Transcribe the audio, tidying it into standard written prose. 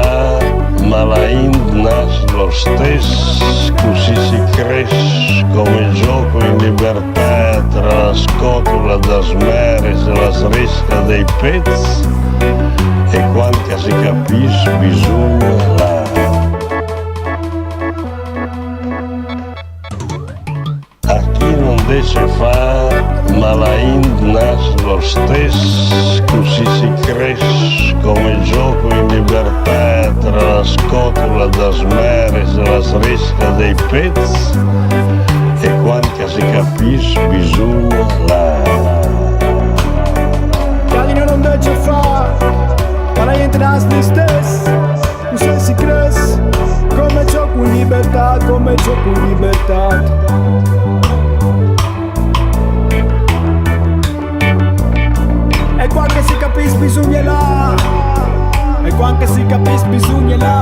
fa, ma la Ind nasce lo stesso, così si cresce come gioco in libertà tra la scatola da smeres e la sresca dei pezzi, e quando si capisce bisogna là. A chi non dice fa, ma la Ind nasce lo stesso, così si cresce come gioco in libertà tra la scatola da smeres e la sresca dei pezzi, e quando si capisce bisogna là. Galino non dice fa, ma la Ind nasce lo stesso, così si cresce come gioco in libertà, come gioco in libertà. E quando si capisce bisogna là, e quando si capisce bisogna là.